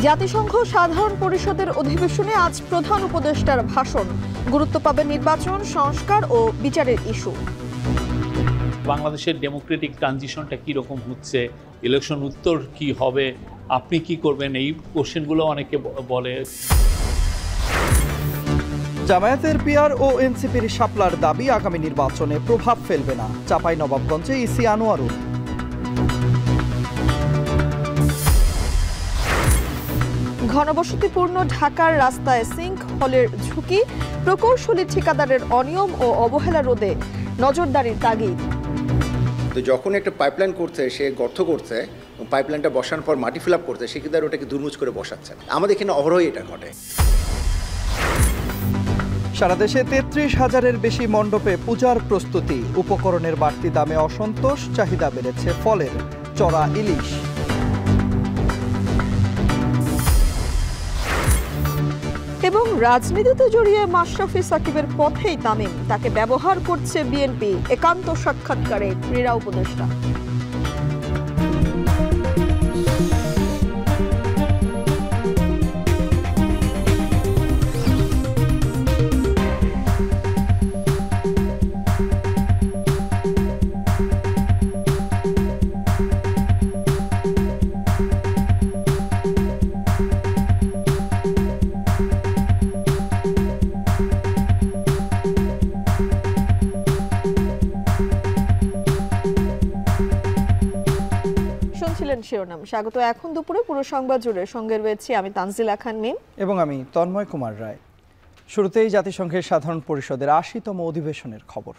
জাতিসংঘ সাধারণ পরিষদের অধিবেশনে আজ প্রধান উপদেষ্টার ভাষণ। গুরুত্ব পাবে নির্বাচন, সংস্কার ও বিচারের ইস্যু। বাংলাদেশের ডেমোক্রেটিক ট্রানজিশনটা কীরকম হচ্ছে, ইলেকশন উত্তর কি হবে, আপনি কি করবেন, এই কোশ্চেনগুলো অনেকে বলে। জামায়াতের পিআর ও এনসিপির শাপলার দাবি আগামী নির্বাচনে প্রভাব ফেলবে না। চাঁপাইনবাবগঞ্জে ইসি আনোয়ারুল। ঘনবসতিপূর্ণ ঢাকার রাস্তায় সিঙ্ক হলের ঝুঁকি, প্রকৌশলী ঠিকাদারের অনিয়ম ও অবহেলা রোধে নজরদারির তাগিদ। তো যখন একটা পাইপলাইন করছে, সে গর্ত করছে, পাইপলাইনটা বসানোর পর মাটি ফিল আপ করছে, সে কিন্তু ওটাকে দুর্মুজ করে বসাচ্ছে। আমাদের এখানে অহরহই এটা ঘটে। সারা দেশে ৩৩,০০০-এর বেশি মণ্ডপে পূজার প্রস্তুতি। উপকরণের বাড়তি দামে অসন্তোষ, চাহিদা বেড়েছে ফলের, চড়া ইলিশ। এবং রাজনীতিতে জড়িয়ে মাশরাফি সাকিবের পথেই তামিম, তাকে ব্যবহার করছে বিএনপি। একান্ত সাক্ষাৎকারে ক্রীড়া উপদেষ্টা। শিরোনাম স্বাগত। এখন দুপুরে পুরো সংবাদ জুড়ে সঙ্গে রয়েছে আমি তানজিলা খান মিম এবং আমি তন্ময় কুমার রায়। শুরুতেই জাতিসংঘের সাধারণ পরিষদের ৮০তম অধিবেশনের খবর।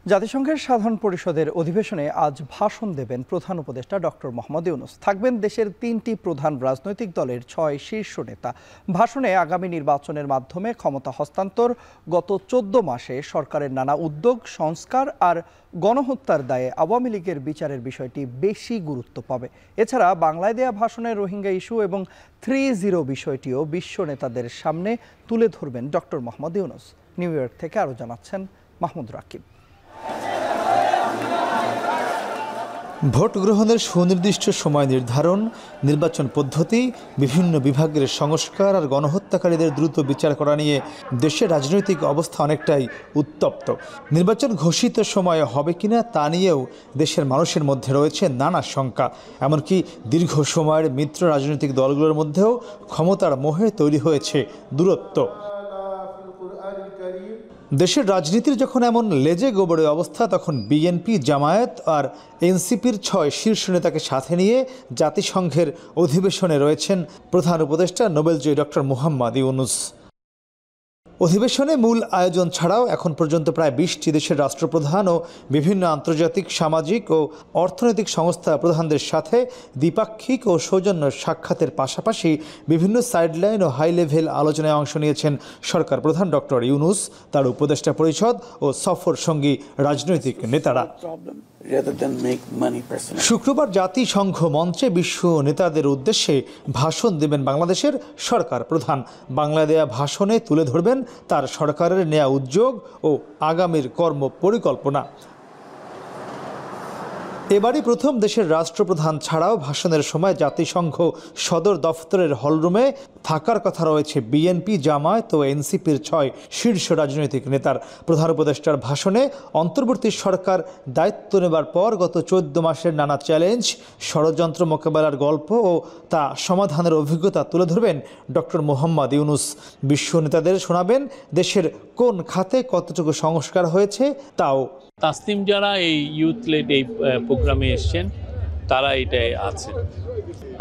জাতিসংঘের সাধারণ পরিষদের অধিবেশনে আজ ভাষণ দেবেন প্রধান উপদেষ্টা ডক্টর মোহাম্মদ ইউনূস। থাকবেন দেশের ৩টি প্রধান রাজনৈতিক দলের ৬ শীর্ষ নেতা। ভাষণে আগামী নির্বাচনের মাধ্যমে ক্ষমতা হস্তান্তর, গত ১৪ মাসে সরকারের নানা উদ্যোগ, সংস্কার আর গণহত্যার দায়ে আওয়ামী লীগের বিচারের বিষয়টি বেশি গুরুত্ব পাবে। এছাড়া বাংলায় দেয়া ভাষণে রোহিঙ্গা ইস্যু এবং ৩-0 বিষয়টিও বিশ্ব নেতাদের সামনে তুলে ধরবেন doctor Mohammad Yunus. New York থেকে আরও জানাচ্ছেন মাহমুদ রাকিব। ভোট গ্রহণের সুনির্দিষ্ট সময় নির্ধারণ, নির্বাচন পদ্ধতি, বিভিন্ন বিভাগের সংস্কার আর গণহত্যাকারীদের দ্রুত বিচার করা নিয়ে দেশের রাজনৈতিক অবস্থা অনেকটাই উত্তপ্ত। নির্বাচন ঘোষিত সময়ে হবে কিনা তা নিয়েও দেশের মানুষের মধ্যে রয়েছে নানা শঙ্কা। এমনকি দীর্ঘ সময়ের মিত্র রাজনৈতিক দলগুলোর মধ্যেও ক্ষমতার মোহে তৈরি হয়েছে দূরত্ব। দেশের রাজনীতির যখন এমন লেজে গোবরে অবস্থা, তখন বিএনপি, জামায়াত আর এনসিপির ৬ শীর্ষ নেতাকে সাথে নিয়ে জাতিসংঘের অধিবেশনে রয়েছেন প্রধান উপদেষ্টা নোবেলজয়ী ডক্টর মোহাম্মদ ইউনূস। অধিবেশনে মূল আয়োজন ছাড়াও এখন পর্যন্ত প্রায় ২০টি দেশের রাষ্ট্রপ্রধান ও বিভিন্ন আন্তর্জাতিক সামাজিক ও অর্থনৈতিক সংস্থা প্রধানদের সাথে দ্বিপাক্ষিক ও সৌজন্য সাক্ষাতের পাশাপাশি বিভিন্ন সাইডলাইন ও হাই লেভেল আলোচনায় অংশ নিয়েছেন সরকার প্রধান ডক্টর ইউনূস, তার উপদেষ্টা পরিষদ ও সফর সঙ্গী রাজনৈতিক নেতারা। শুক্রবার জাতিসংঘ মঞ্চে বিশ্ব নেতাদের উদ্দেশ্যে ভাষণ দেবেন বাংলাদেশের সরকার প্রধান। বাংলা দেয়া ভাষণে তুলে ধরবেন তার সরকারের নেয়া উদ্যোগ ও আগামীর কর্ম পরিকল্পনা। এবারই প্রথম দেশের রাষ্ট্রপ্রধান ছাড়াও ভাষণের সময় জাতিসংঘ সদর দফতরের হলরুমে থাকার কথা রয়েছে বিএনপি, জামায়াত ও এনসিপির ৬ শীর্ষ রাজনৈতিক নেতার। প্রধান উপদেষ্টার ভাষণে অন্তর্বর্তী সরকার দায়িত্ব নেবার পর গত ১৪ মাসের নানা চ্যালেঞ্জ, ষড়যন্ত্র মোকাবেলার গল্প ও তা সমাধানের অভিজ্ঞতা তুলে ধরবেন ডক্টর মোহাম্মদ ইউনূস। বিশ্ব নেতাদের শোনাবেন দেশের কোন খাতে কতটুকু সংস্কার হয়েছে তাও। তাসনিম যারা এই ইউথ লেড এই প্রোগ্রামে এসছেন, তারা এটাই আছেন।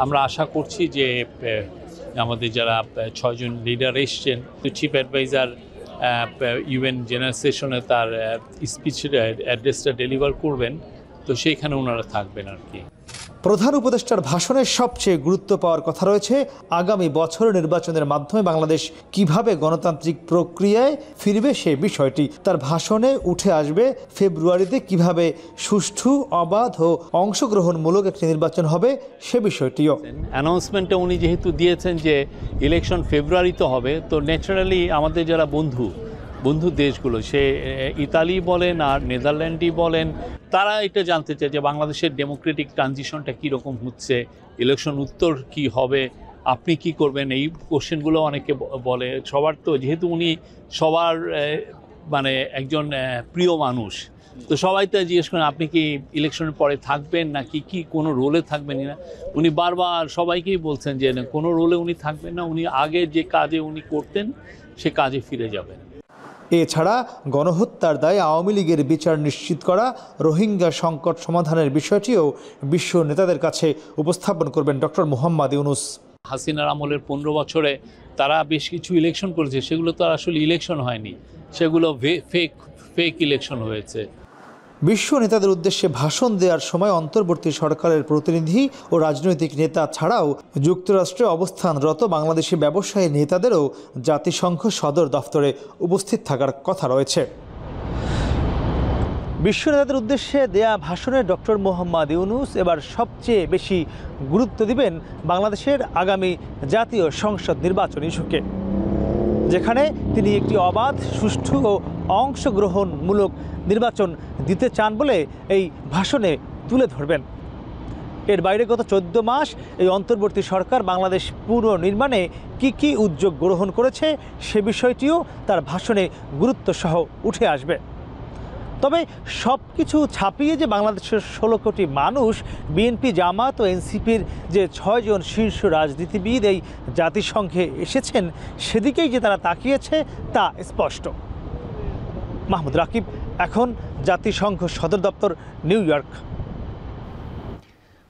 আমরা আশা করছি যে আমাদের যারা ৬ জন লিডার এসছেন, চিফ অ্যাডভাইজার ইউএন জেনারেল সেশনে তার স্পিচ অ্যাড্রেসটা ডেলিভার করবেন, তো সেইখানে ওনারা থাকবেন আর কি। প্রধান উপদেষ্টার ভাষণে সবচেয়ে গুরুত্ব পাওয়ার কথা রয়েছে আগামী বছরের নির্বাচনের মাধ্যমে বাংলাদেশ কিভাবে গণতান্ত্রিক প্রক্রিয়ায় ফিরবে সে বিষয়টি। তার ভাষণে উঠে আসবে ফেব্রুয়ারিতে কিভাবে সুষ্ঠু, অবাধ ও অংশগ্রহণমূলক একটি নির্বাচন হবে সে বিষয়টিও। অ্যানাউন্সমেন্টটা উনি যেহেতু দিয়েছেন যে ইলেকশন ফেব্রুয়ারিতে হবে, তো ন্যাচারালি আমাদের যারা বন্ধু দেশগুলো, সে ইতালি বলেন আর নেদারল্যান্ডই বলেন, তারা এটা জানতে চায় যে বাংলাদেশের ডেমোক্রেটিক ট্রানজিশনটা কীরকম হচ্ছে, ইলেকশন উত্তর কি হবে, আপনি কি করবেন, এই কোশ্চেনগুলো অনেকে বলে। সবার তো যেহেতু উনি সবার মানে একজন প্রিয় মানুষ, তো সবাই তো জিজ্ঞেস করেন আপনি কি ইলেকশনের পরে থাকবেন নাকি কি কোনো রোলে থাকবেন না। উনি বারবার সবাইকেই বলছেন যে কোনো রোলে উনি থাকবেন না, উনি আগে যে কাজে উনি করতেন সে কাজে ফিরে যাবেন। এছাড়া গণহত্যার দায়ে আওয়ামী লীগের বিচার নিশ্চিত করা, রোহিঙ্গা সংকট সমাধানের বিষয়টিও বিশ্ব নেতাদের কাছে উপস্থাপন করবেন ডক্টর মোহাম্মদ ইউনূস। হাসিনার আমলের 15 বছরে তারা বেশ কিছু ইলেকশন করেছে, সেগুলো তো আসলে ইলেকশন হয়নি, সেগুলো ফেক ইলেকশন হয়েছে। বিশ্ব নেতাদের উদ্দেশ্যে ভাষণ দেওয়ার সময় অন্তর্বর্তী সরকারের প্রতিনিধি ও রাজনৈতিক নেতা ছাড়াও যুক্তরাষ্ট্রে অবস্থানরত বাংলাদেশি ব্যবসায়ী নেতাদেরও জাতিসংঘ সদর দফতরে উপস্থিত থাকার কথা রয়েছে। বিশ্ব নেতাদের উদ্দেশ্যে দেয়া ভাষণে ডক্টর মোহাম্মদ ইউনূস এবার সবচেয়ে বেশি গুরুত্ব দিবেন বাংলাদেশের আগামী জাতীয় সংসদ নির্বাচন ইস্যুকে, যেখানে তিনি একটি অবাধ, সুষ্ঠু ও অংশগ্রহণমূলক নির্বাচন দিতে চান বলে এই ভাষণে তুলে ধরবেন। এর বাইরে গত 14 মাস এই অন্তর্বর্তী সরকার বাংলাদেশ পুনর্নির্মাণে কী উদ্যোগ গ্রহণ করেছে সে বিষয়টিও তার ভাষণে গুরুত্বসহ উঠে আসবে। তবে সব কিছু ছাপিয়ে যে বাংলাদেশের 16 কোটি মানুষ, বিএনপি, জামাত ও এনসিপির যে 6 জন শীর্ষ রাজনীতিবিদ এই জাতিসংঘে এসেছেন, সেদিকেই যে তারা তাকিয়েছে তা স্পষ্ট। মাহমুদ রাকিব, এখন জাতিসংঘ সদর দপ্তর, নিউ ইয়র্ক।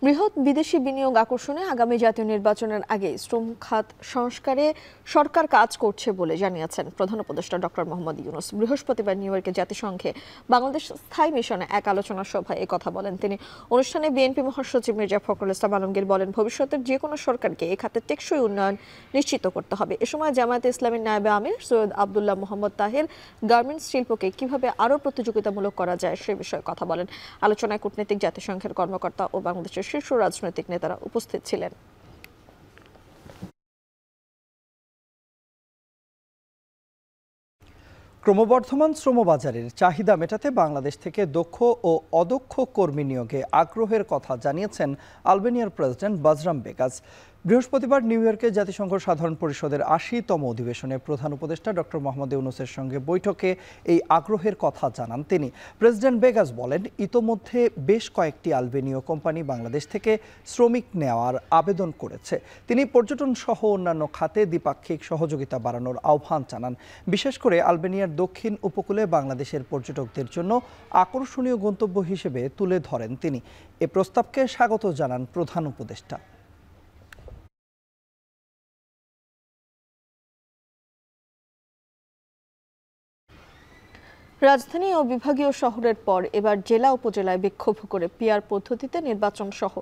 বৃহৎ বিদেশি বিনিয়োগ আকর্ষণে আগামী জাতীয় নির্বাচনের আগে শ্রম খাত সংস্কারে সরকার কাজ করছে বলে জানিয়েছেন প্রধান উপদেষ্টা ডক্টর মোহাম্মদ ইউনূস। বৃহস্পতিবার নিউ ইয়র্কে জাতিসংঘে বাংলাদেশ স্থায়ী মিশনে এক আলোচনা সভায় একথা বলেন তিনি। অনুষ্ঠানে বিএনপি মহাসচিব মির্জা ফখরুল ইসলাম আলমগীর বলেন, ভবিষ্যতের যে কোনো সরকারকে এ খাতে টেকসই উন্নয়ন নিশ্চিত করতে হবে। এ সময় জামায়াতে ইসলামীর নায়েবে আমির সৈয়দ আবদুল্লাহ মোহাম্মদ তাহের গার্মেন্টস শিল্পকে কিভাবে আরও প্রতিযোগিতামূলক করা যায় সে বিষয়ে কথা বলেন। আলোচনায় কূটনীতিক, জাতিসংঘের কর্মকর্তা ও বাংলাদেশের শীর্ষ রাজনৈতিক নেতারা উপস্থিত ছিলেন। ক্রমবর্ধমান শ্রমবাজারের চাহিদা মেটাতে বাংলাদেশ থেকে দক্ষ ও অদক্ষ কর্মী নিয়োগে আগ্রহের কথা জানিয়েছেন আলবেনিয়ার প্রেসিডেন্ট বাজরাম বেগাস। বৃহস্পতিবার নিউ ইয়র্কে জাতিসংঘ সাধারণ পরিষদের 80তম অধিবেশনে প্রধান উপদেষ্টা ডক্টর মোহাম্মদ ইউনূসের সঙ্গে বৈঠকে এই আগ্রহের কথা জানান তিনি। প্রেসিডেন্ট বেগাস বলেন, ইতোমধ্যে বেশ কয়েকটি আলবেনীয় কোম্পানি বাংলাদেশ থেকে শ্রমিক নেওয়ার আবেদন করেছে। তিনি পর্যটন সহ অন্যান্য খাতে দ্বিপাক্ষিক সহযোগিতা বাড়ানোর আহ্বান জানান। বিশেষ করে আলবেনিয়ার দক্ষিণ উপকূলে বাংলাদেশের পর্যটকদের জন্য আকর্ষণীয় গন্তব্য হিসেবে তুলে ধরেন তিনি। এ প্রস্তাবকে স্বাগত জানান প্রধান উপদেষ্টা। রাজধানী ও বিভাগীয় শহরের পর এবার জেলা উপজেলায় বিক্ষোভ করে পিআর পদ্ধতিতে নির্বাচন সহ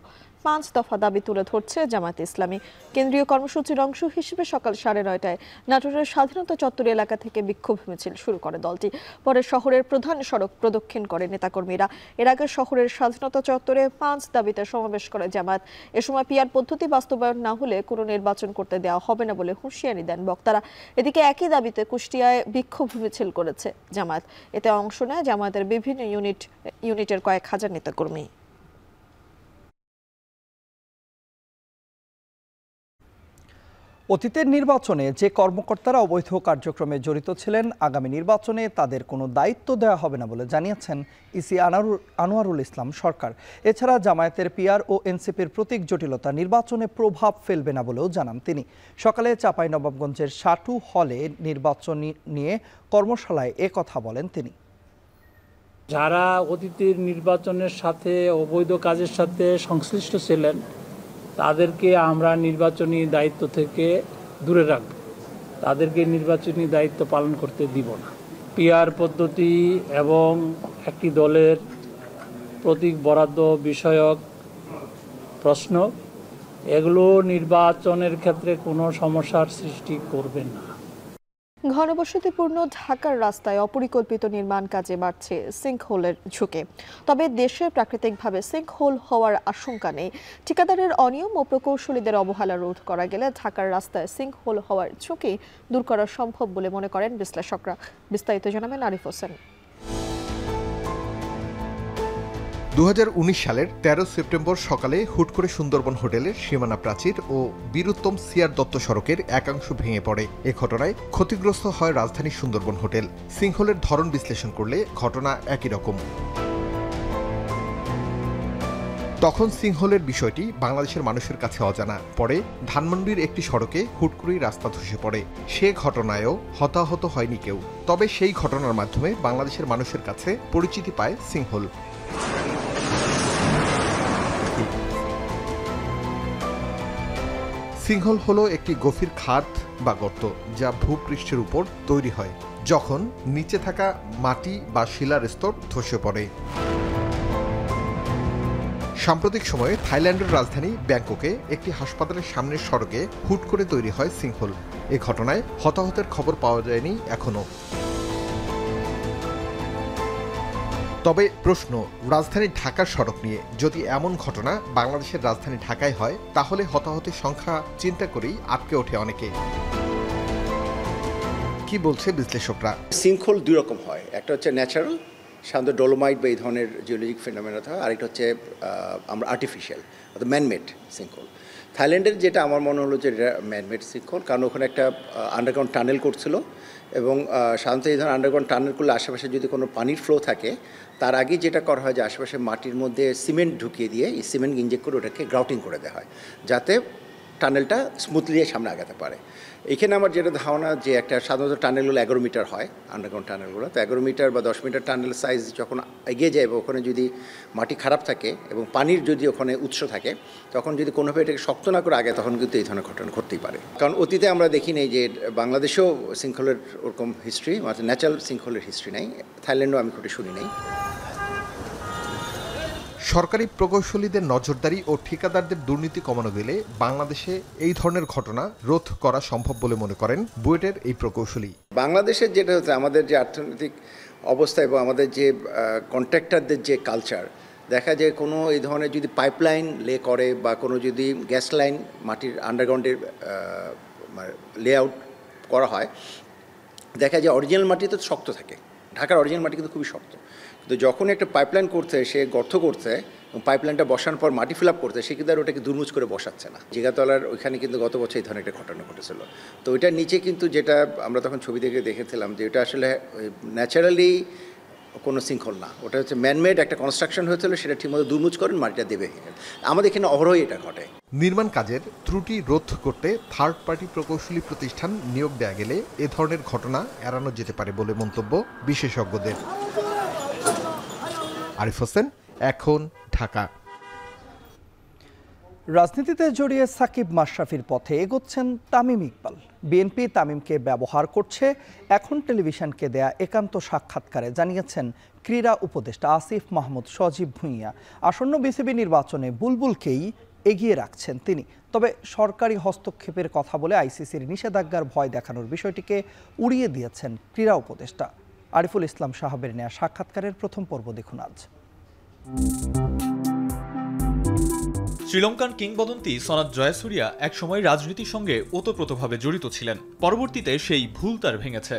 5 দফা দাবি তুলে ধরছে জামায়াতে ইসলামী। কেন্দ্রীয় কর্মসূচির অংশ হিসেবে সকাল 9:30টায় নাটোরের স্বাধীনতা চত্বর এলাকা থেকে বিক্ষোভ মিছিল শুরু করে দলটি। পরে শহরের প্রধান সড়ক প্রদক্ষিণ করে নেতাকর্মীরা। এর আগে শহরের স্বাধীনতা চত্বরে 5 দাবিতে সমাবেশ করে জামায়াত। এ সময় পিআর পদ্ধতি বাস্তবায়ন না হলে কোনো নির্বাচন করতে দেওয়া হবে না বলে হুঁশিয়ারি দেন বক্তারা। এদিকে একই দাবিতে কুষ্টিয়ায় বিক্ষোভ মিছিল করেছে জামায়াত। এতে অংশ নেয় জামায়াতের বিভিন্ন ইউনিটের কয়েক হাজার নেতাকর্মী। অতীতের নির্বাচনে যে কর্মকর্তারা অবৈধ কার্যক্রমে জড়িত ছিলেন, আগামী নির্বাচনে তাদের কোনো দায়িত্ব দেওয়া হবে না বলে জানিয়েছেন ইসি আনোয়ারুল ইসলাম সরকার। এছাড়া জামায়াতের পিআর ও এনসিপির প্রতীক জটিলতা নির্বাচনে প্রভাব ফেলবে না বলেও জানান তিনি। সকালে চাঁপাইনবাবগঞ্জের সাটু হলে নির্বাচন নিয়ে কর্মশালায় একথা বলেন তিনি। যারা অতীতের নির্বাচনের সাথে অবৈধ কাজের সাথে সংশ্লিষ্ট ছিলেন তাদেরকে আমরা নির্বাচনী দায়িত্ব থেকে দূরে রাখব, তাদেরকে নির্বাচনী দায়িত্ব পালন করতে দিব না। পিআর পদ্ধতি এবং একটি দলের প্রতীক বরাদ্দ বিষয়ক প্রশ্ন, এগুলো নির্বাচনের ক্ষেত্রে কোনো সমস্যার সৃষ্টি করবে না। ঘনবসতিপূর্ণ ঢাকার রাস্তায় অপরিকল্পিত নির্মাণ কাজে বাড়ছে সিঙ্কহোলের ঝুঁকি। তবে দেশে প্রাকৃতিকভাবে সিঙ্কহোল হওয়ার আশঙ্কা নেই। ঠিকাদারের অনিয়ম ও প্রকৌশলীদের অবহেলা রোধ করা গেলে ঢাকার রাস্তায় সিঙ্কহোল হওয়ার ঝুঁকি দূর করা সম্ভব বলে মনে করেন বিশ্লেষকরা। বিস্তারিত জানাবেন আরিফ হোসেন। 2019 সালের 13 সেপ্টেম্বর সকালে হুট করে সুন্দরবন হোটেলের সীমানা প্রাচীর ও বীরুত্তম সিআর দত্ত সড়কের একাংশ ভেঙে পড়ে। এ ঘটনায় ক্ষতিগ্রস্ত হয় রাজধানীর সুন্দরবন হোটেল। সিঙ্কহোলের ধরন বিশ্লেষণ করলে ঘটনা একই রকম। তখন সিঙ্কহোলের বিষয়টি বাংলাদেশের মানুষের কাছে অজানা। পরে ধানমন্ডির একটি সড়কে হুট করেই রাস্তা ধসে পড়ে। সে ঘটনায়ও হতাহত হয়নি কেউ। তবে সেই ঘটনার মাধ্যমে বাংলাদেশের মানুষের কাছে পরিচিতি পায় সিঙ্কহোল। সিঙ্কহোল হলো একটি গভীর খাত বা গর্ত, যা ভূপৃষ্ঠের উপর তৈরি হয় যখন নিচে থাকা মাটি বা শিলার স্তর ধসে পড়ে। সাম্প্রতিক সময়ে থাইল্যান্ডের রাজধানী ব্যাংককে একটি হাসপাতালের সামনের সড়কে হুট করে তৈরি হয় সিঙ্কহোল। এ ঘটনায় হতাহতের খবর পাওয়া যায়নি এখনো। তবে প্রশ্ন, রাজধানী ঢাকার সড়ক নিয়ে যদি এমন ঘটনা বাংলাদেশের রাজধানী ঢাকায় হয়, তাহলে হতাহতের সংখ্যা চিন্তা করেই আটকে ওঠে অনেকে। কি বলছে বিশ্লেষকরা? সিঙ্কহোল দুই রকম হয়, একটা হচ্ছে ন্যাচারাল, সাধারণত ডোলোমাইট বা এই ধরনের জিওলজিক ফেনোমেনা হয়, আরেকটা হচ্ছে আমরা আর্টিফিশিয়াল অর্থাৎ ম্যানমেড সিঙ্কহোল। থাইল্যান্ডের যেটা আমার মনে হলো যে ম্যানমেড সিঙ্কহোল, কারণ ওখানে একটা আন্ডারগ্রাউন্ড টানেল করছিল এবং সাধারণত এই ধরনের আন্ডারগ্রাউন্ড টানেল করলে আশেপাশে যদি কোনো পানির ফ্লো থাকে, তার আগে যেটা করা হয় যে আশেপাশে মাটির মধ্যে সিমেন্ট ঢুকিয়ে দিয়ে এই সিমেন্ট ইনজেক্ট করে ওটাকে গ্রাউটিং করে দেওয়া হয়, যাতে টানেলটা স্মুথলি সামনে আগাতে পারে। এখানে আমার যেটা ধারণা যে একটা সাধারণত টানেলগুলো 11 মিটার হয়, আন্ডারগ্রাউন্ড টানেলগুলো, তো 11 মিটার বা 10 মিটার টানেল সাইজ যখন এগিয়ে যায়, ওখানে যদি মাটি খারাপ থাকে এবং পানির যদি ওখানে উৎস থাকে, তখন যদি কোনোভাবে এটাকে শক্ত না করে আগে, তখন কিন্তু এই ধরনের ঘটনা ঘটতেই পারে। কারণ অতীতে আমরা দেখি নেই যে বাংলাদেশেও সিঙ্কহোলের ওরকম হিস্ট্রি, মানে ন্যাচারাল সিঙ্কহোলের হিস্ট্রি নেই, থাইল্যান্ডও আমি খুঁটি শুনি নেই। সরকারি প্রকৌশলীদের নজরদারি ও ঠিকাদারদের দুর্নীতি কমানো গেলে বাংলাদেশে এই ধরনের ঘটনা রোধ করা সম্ভব বলে মনে করেন বুয়েটের এই প্রকৌশলী। বাংলাদেশের যেটা হচ্ছে আমাদের যে অর্থনৈতিক অবস্থা এবং আমাদের যে কন্ট্রাক্টরদের যে কালচার, দেখা যায় কোনো এই ধরনের যদি পাইপলাইন লে করে বা কোনো যদি গ্যাস লাইন মাটির আন্ডারগ্রাউন্ডের লেআউট করা হয়, দেখা যায় অরিজিনাল মাটি তো শক্ত থাকে, ঢাকার অরিজিনাল মাটি কিন্তু খুবই শক্ত, কিন্তু যখন একটা পাইপলাইন করছে, সে গর্ত করছে এবং পাইপলাইনটা বসানোর পর মাটি ফিল আপ করছে, সে কিন্তু আর ওটাকে দুর্মুজ করে বসাচ্ছে না। জিগাতলার ওইখানে কিন্তু গত বছর এই ধরনের একটা ঘটনা ঘটেছিল। তো ওইটার নিচে কিন্তু যেটা আমরা তখন ছবি দেখে দেখেছিলাম যে ওটা আসলে ন্যাচারালি কোনো সিঙ্কহোল না, ওটা হচ্ছে ম্যানমেড একটা কনস্ট্রাকশন হয়েছিল, সেটা ঠিকমতো দুর্মুজ করেন মাটিটা দেবে। আমাদের এখানে অহরহই এটা ঘটে। নির্মাণ কাজের ত্রুটি রোধ করতে থার্ড পার্টি প্রকৌশলী প্রতিষ্ঠান নিয়োগ দেওয়া গেলে এ ধরনের ঘটনা এড়ানো যেতে পারে বলে মন্তব্য বিশেষজ্ঞদের। আরিফ হোসেন, এখন, ঢাকা। রাজনীতিতে জড়িয়ে সাকিব মাশরাফির পথে এগোচ্ছেন তামিম ইকবাল। বিএনপি তামিমকে ব্যবহার করছে, এখন টেলিভিশনকে দেয়া একান্ত সাক্ষাৎকারে জানিয়েছেন ক্রীড়া উপদেষ্টা আসিফ মাহমুদ সজীব ভুঁইয়া। আসন্ন বিসিবি নির্বাচনে বুলবুলকেই এগিয়ে রাখছেন তিনি। তবে সরকারি হস্তক্ষেপের কথা বলে আইসিসির নিষেধাজ্ঞার ভয় দেখানোর বিষয়টিকে উড়িয়ে দিয়েছেন ক্রীড়া উপদেষ্টা। আরিফুল ইসলাম সাহাবের নেয়া সাক্ষাৎকারের প্রথম পর্ব দেখুন আজ। শ্রীলঙ্কান কিংবদন্তি সনাত জয়াসুরিয়া একসময় রাজনীতির সঙ্গে ওতপ্রোতভাবে জড়িত ছিলেন। পরবর্তীতে সেই ভুল তার ভেঙেছে।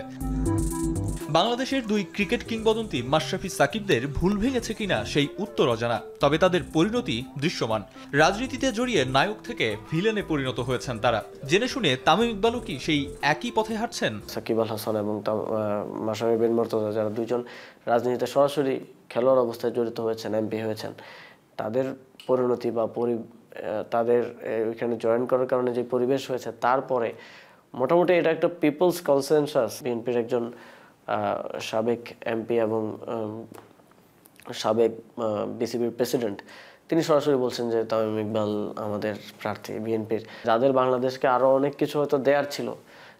বাংলাদেশের দুই ক্রিকেট কিংবদন্তি মাশরাফি সাকিবদের ভুল ভেঙেছে কিনা সেই উত্তর অজানা, তবে তাদের পরিণতি দৃশ্যমান। রাজনীতিতে জড়িয়ে নায়ক থেকে ভিলেনে পরিণত হয়েছেন তারা। জেনে শুনে তামিম ইকবালও কি সেই একই পথে হাঁটছেন? সাকিব আল হাসান এবং মাশরাফি বিন মুর্তজা, যারা দুইজন রাজনীতিতে সরাসরি খেলোয়াড় অবস্থায় জড়িত হয়েছেন, এমপি হয়েছেন, তাদের পরিণতি বা তাদের ওইখানে জয়েন করার কারণে যে পরিবেশ হয়েছে, তারপরে মোটামুটি এটা একটা পিপলস কনসেনসাস। বিএনপির একজন সাবেক এমপি এবং সাবেক বিসিবির প্রেসিডেন্ট, তিনি সরাসরি বলছেন যে তামিম ইকবাল আমাদের প্রার্থী বিএনপির। যাদের বাংলাদেশকে আরও অনেক কিছু হয়তো দেওয়ার ছিল,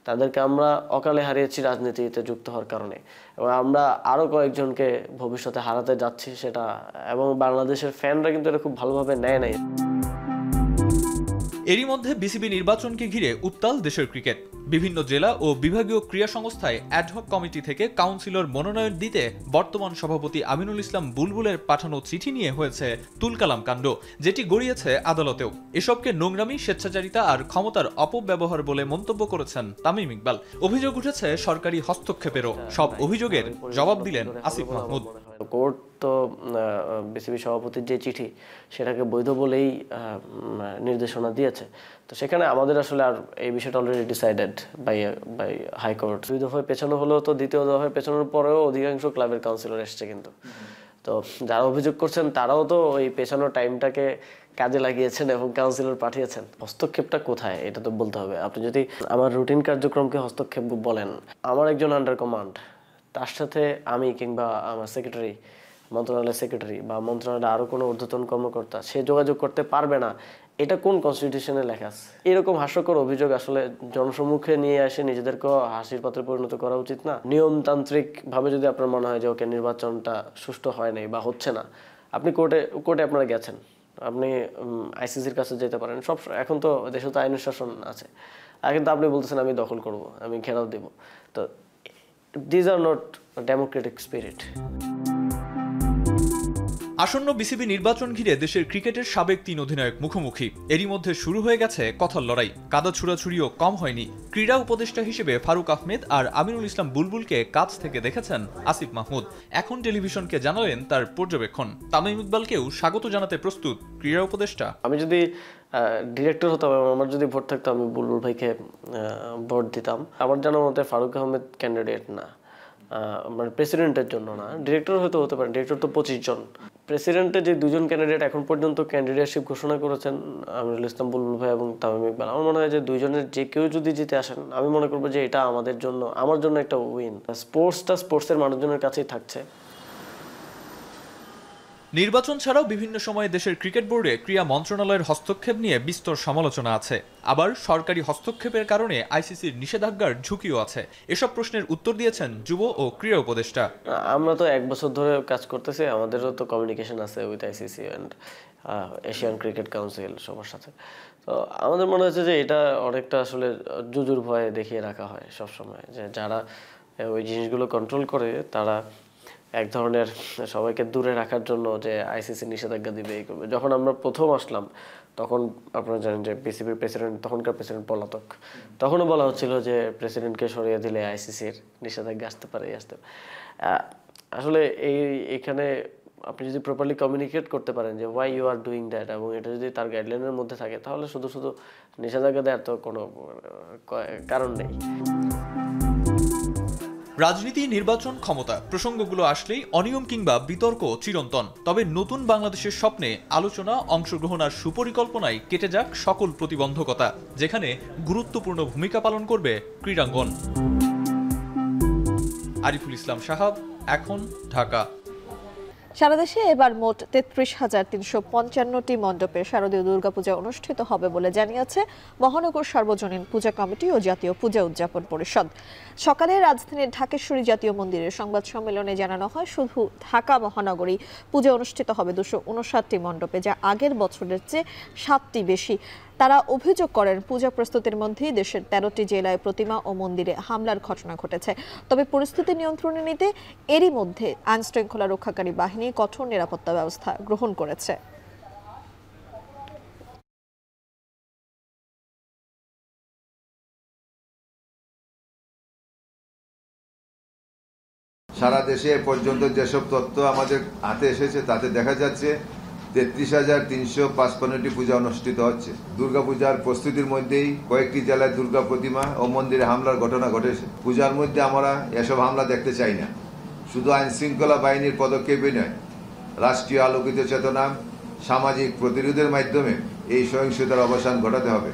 তাদেরকে আমরা অকালে হারিয়েছি রাজনীতিতে যুক্ত হওয়ার কারণে, এবং আমরা আরও কয়েকজনকে ভবিষ্যতে হারাতে যাচ্ছি সেটা, এবং বাংলাদেশের ফ্যানরা কিন্তু এটা খুব ভালোভাবে নেয় নাই। এরই মধ্যে বিসিবি নির্বাচনকে ঘিরে উত্তাল দেশের ক্রিকেট। বিভিন্ন জেলা ও বিভাগীয় ক্রীড়া সংস্থায় অ্যাডহক কমিটি থেকে কাউন্সিলর মনোনয়ন দিতে বর্তমান সভাপতি আমিনুল ইসলাম বুলবুলের পাঠানো চিঠি নিয়ে হয়েছে তুলকালাম কাণ্ড, যেটি গড়িয়েছে আদালতেও। এসবকে নোংরামি, স্বেচ্ছাচারিতা আর ক্ষমতার অপব্যবহার বলে মন্তব্য করেছেন তামিম ইকবাল। অভিযোগ উঠেছে সরকারি হস্তক্ষেপেরও। সব অভিযোগের জবাব দিলেন আসিফ মাহমুদ। কোর্ট তো বিসিবি সভাপতির যে চিঠি সেটাকে বৈধ বলেই নির্দেশনা দিয়েছে। তো সেখানে আমাদের আসলে আর এই বিষয়টা অলরেডি ডিসাইডেড বাই হাইকোর্ট। 2 দফায় পেছানো হলেও তো 2য় দফায় পেছানোর পরেও অধিকাংশ ক্লাবের কাউন্সিলর এসছে কিন্তু। তো যারা অভিযোগ করছেন তারাও তো ওই পেছানোর টাইমটাকে কাজে লাগিয়েছেন এবং কাউন্সিলর পাঠিয়েছেন। হস্তক্ষেপটা কোথায় এটা তো বলতে হবে। আপনি যদি আমার রুটিন কার্যক্রমকে হস্তক্ষেপ বলেন, আমার একজন আন্ডার কমান্ড, তার সাথে আমি কিংবা আমার সেক্রেটারি, মন্ত্রণালয়ের সেক্রেটারি বা মন্ত্রণালয়ের আরও কোনো ঊর্ধ্বতন কর্মকর্তা সে যোগাযোগ করতে পারবে না, এটা কোন কনস্টিটিউশনে লেখা আছে? এরকম হাস্যকর অভিযোগ আসলে জনসম্মুখে নিয়ে আসে নিজেদেরকেও হাসির পাত্রে পরিণত করা উচিত না। নিয়মতান্ত্রিক ভাবে যদি আপনার মনে হয় যে ওকে নির্বাচনটা সুষ্ঠু হয় নাই বা হচ্ছে না, আপনি কোর্টে আপনারা গেছেন, আপনি আইসিসির কাছে যেতে পারেন। সব এখন তো দেশে তো আইনের শাসন আছে, আর কিন্তু আপনি বলতেছেন আমি দখল করব, আমি ঘেরাও দেব। তো these are not Democratic spirit. আসন্ন বিসিবি নির্বাচন ঘিরে দেশের ক্রিকেটের সাবেক 3 অধিনায়ক মুখোমুখি। এরই মধ্যে শুরু হয়ে গেছে কথার লড়াই। কাদা ছুড়াছুড়িও কম হয়নি। ক্রীড়া উপদেষ্টা হিসেবে ফারুক আহমেদ আর আমিনুল ইসলাম বুলবুলকে কাছ থেকে দেখেছেন আসিফ মাহমুদ। এখন টেলিভিশনকে জানালেন তার পর্যবেক্ষণ। তামিম ইকবালকেও স্বাগত জানাতে প্রস্তুত ক্রীড়া উপদেষ্টা। আমি যদি ডিরেক্টর হতাম, আমার যদি ভোট থাকতো, আমি বুলবুল ভাইকে ভোট দিতাম। আমার জানার মতে ফারুক আহমেদ ক্যান্ডিডেট না, মানে প্রেসিডেন্টের জন্য না, ডিরেক্টর হয়তো হতে পারে। ডিরেক্টর তো 25 জন। প্রেসিডেন্টের যে 2 জন ক্যান্ডিডেট এখন পর্যন্ত ক্যান্ডিডেটশিপ ঘোষণা করেছেন, আমিনুল ইসলাম বুলবুল ভাই এবং তামিম ইকবাল, আমার মনে হয় যে 2 জনের যে কেউ যদি জিতে আসেন, আমি মনে করবো যে এটা আমার জন্য একটা উইন। স্পোর্টসের মানুষজনের কাছেই থাকছে। নির্বাচন ছাড়াও বিভিন্ন সময়ে দেশের ক্রিকেট বোর্ডে ক্রীড়া মন্ত্রণালয়ের হস্তক্ষেপ নিয়ে বিস্তর সমালোচনা আছে। আবার সরকারি হস্তক্ষেপের কারণে আইসিসির নিষেধাজ্ঞার ঝুঁকিও আছে। এসব প্রশ্নের উত্তর দিয়েছেন যুব ও ক্রীড়া উপদেষ্টা। আমরা তো 1 বছর ধরে কাজ করতেছি, আমাদেরও তো কমিউনিকেশন আছে with ICC and Asian cricket council সবার সাথে। তো আমাদের মনে হচ্ছে যে এটা অনেকটা আসলে জুজুর ভয়ে দেখিয়ে রাখা হয় সবসময়, যে যারা ওই জিনিসগুলো কন্ট্রোল করে তারা এক ধরনের সবাইকে দূরে রাখার জন্য যে আইসিসি নিষেধাজ্ঞা দিবে এই করবে। যখন আমরা প্রথম আসলাম তখন আপনারা জানেন যে বিসিবির প্রেসিডেন্ট, তখনকার প্রেসিডেন্ট পলাতক, তখনও বলা হচ্ছিল যে প্রেসিডেন্টকে সরিয়ে দিলে আইসিসির নিষেধাজ্ঞা আসতে পারে। আসলে এইখানে আপনি যদি প্রপারলি কমিউনিকেট করতে পারেন যে why you are doing that, এবং এটা যদি তার গাইডলাইনের মধ্যে থাকে, তাহলে শুধু নিষেধাজ্ঞা দেওয়ার তো কোনো কারণ নেই। রাজনীতি, নির্বাচন, ক্ষমতা প্রসঙ্গগুলো আসলেই অনিয়ম কিংবা বিতর্ক চিরন্তন। তবে নতুন বাংলাদেশের স্বপ্নে আলোচনা, অংশগ্রহণ আর সুপরিকল্পনায় কেটে যাক সকল প্রতিবন্ধকতা, যেখানে গুরুত্বপূর্ণ ভূমিকা পালন করবে ক্রীড়াঙ্গন। আরিফুল ইসলাম সাহাব, এখন, ঢাকা। সারা দেশে এবার মোট 33,355টি মণ্ডপে শারদীয় দুর্গাপূজা অনুষ্ঠিত হবে বলে জানিয়েছে মহানগর সার্বজনীন পূজা কমিটি ও জাতীয় পূজা উদযাপন পরিষদ। সকালে রাজধানীর ঢাকেশ্বরী জাতীয় মন্দিরে সংবাদ সম্মেলনে জানানো হয়, শুধু ঢাকা মহানগরী পূজা অনুষ্ঠিত হবে 259টি মণ্ডপে, যা আগের বছরের চেয়ে 7টি বেশি। তারা অভিযোগ করেন, পূজা প্রস্তুতির মধ্যেই দেশের 13টি জেলায় প্রতিমা ও মন্দিরে হামলার ঘটনা ঘটেছে। তবে পরিস্থিতি নিয়ন্ত্রণে নিতে এরই মধ্যে আইনশৃঙ্খলা রক্ষাকারী বাহিনী কঠোর নিরাপত্তা ব্যবস্থা গ্রহণ করেছে। সারা দেশে পর্যন্ত যেসব তথ্য আমাদের হাতে এসেছে তাতে দেখা যাচ্ছে 33,355টি পূজা অনুষ্ঠিত হচ্ছে। দুর্গাপূজার প্রস্তুতির মধ্যেই কয়েকটি জেলায় দুর্গা প্রতিমা ও মন্দিরে হামলার ঘটনা ঘটেছে। পূজার মধ্যে আমরা এসব হামলা দেখতে চাই না। শুধু আইন শৃঙ্খলা বাহিনীর পদক্ষেপই নয়, রাষ্ট্রীয় আলোকিত চেতনা, সামাজিক প্রতিরোধের মাধ্যমে এই সহিংসতার অবসান ঘটাতে হবে।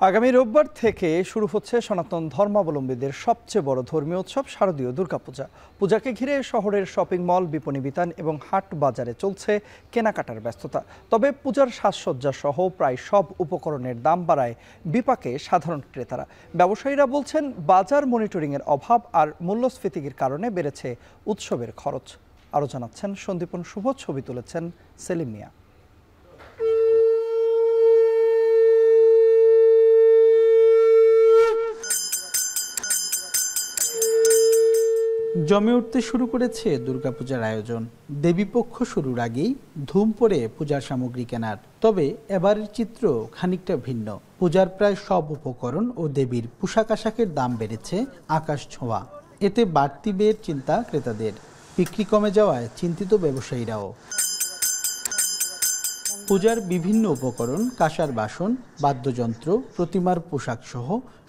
আগামী রোববার থেকে শুরু হচ্ছে সনাতন ধর্মাবলম্বীদের সবচেয়ে বড় ধর্মীয় উৎসব শারদীয় দুর্গাপূজা। পূজাকে ঘিরে শহরের শপিং মল, বিপণী বিতান এবং হাট বাজারে চলছে কেনাকাটার ব্যস্ততা। তবে পূজার সাজসজ্জা সহ প্রায় সব উপকরণের দাম বাড়ায় বিপাকে সাধারণ ক্রেতারা। ব্যবসায়ীরা বলছেন, বাজার মনিটরিংয়ের অভাব আর মূল্যস্ফীতির কারণে বেড়েছে উৎসবের খরচ। আরও জানাচ্ছেন সন্দীপন শুভ, ছবি তুলেছেন সেলিম মিয়া। জমে উঠতে শুরু করেছে দুর্গাপূজার আয়োজন। দেবীপক্ষ শুরুর আগেই ধুম পড়ে পূজার সামগ্রী কেনার। তবে এবারের চিত্র খানিকটা ভিন্ন। পূজার প্রায় সব উপকরণ ও দেবীর পোশাক আশাকের দাম বেড়েছে আকাশ ছোঁয়া। এতে বাড়তি ব্যয়ের চিন্তা ক্রেতাদের। বিক্রি কমে যাওয়ায় চিন্তিত ব্যবসায়ীরাও। পূজার বিভিন্ন উপকরণ, কাঁসার বাসন, বাদ্যযন্ত্র, প্রতিমার পোশাক সহ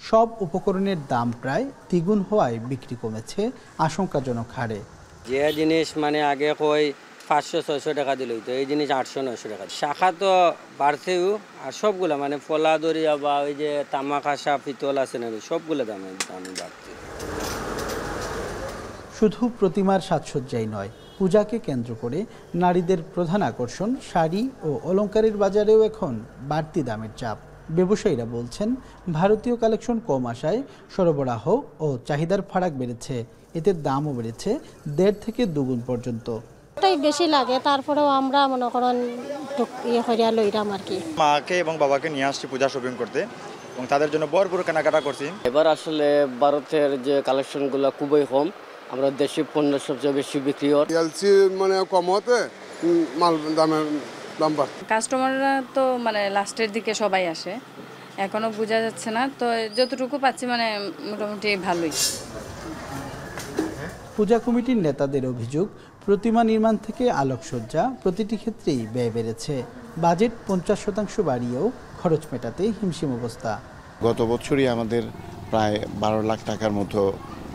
সব উপকরণের দাম প্রায় দ্বিগুণ হওয়ায় বিক্রি কমেছে আশঙ্কাজনক হারে। যে জিনিস মানে আগে কই 500-600 টাকা দিল, তো এই জিনিস 800-900 টাকা। শাখা তো বাড়ছেও, আর সবগুলো মানে ফলা দরিয়া বা ওই যে তামা কাঁসা পিতল আছে না, সবগুলো দামে বাড়ছে। শুধু প্রতিমার সাজসজ্জাই নয়, পূজাকে কেন্দ্র করে নারীদের প্রধান আকর্ষণ শাড়ি ও অলংকারের বাজারেও এখন বাড়তি দামের চাপ। ব্যবসায়ীরা বলছেন, ভারতীয় কালেকশন কম আসায় সরবরাহ ও চাহিদার ফারাক বেড়েছে। এতে দামও বেড়েছে 1.5 থেকে 2 গুণ পর্যন্ত। ওটাই বেশি লাগে, তারপরেও আমরা মনে করেন ইয়ে করিয়া লইরাম আর কি। মাকে এবং বাবাকে নিয়ে আসছি পূজা শপিং করতে এবং তাদের জন্য ভরপুর কেনাকাটা করছি। এবার আসলে ভারতের যে কালেকশনগুলো খুবই কম, আমরা দেশি পণ্য সবচেয়ে বেশি বিক্রি হয়। এলসি মানে কম হতে মাল দাম বাড়ছে। কাস্টমাররা তো মানে লাস্টের দিকে সবাই আসে, এখনো বোঝা যাচ্ছে না, তো যতটুকু পাচ্ছি মানে মোটামুটি ভালোই। পূজা কমিটির নেতাদের অভিযোগ, প্রতিমা নির্মাণ থেকে আলোকসজ্জা প্রতিটি ক্ষেত্রেই ব্যয় বেড়েছে। বাজেট 50% বাড়িয়েও খরচ মেটাতে হিমশিম অবস্থা। গত বছরই আমাদের প্রায় 12 লাখ টাকার মতো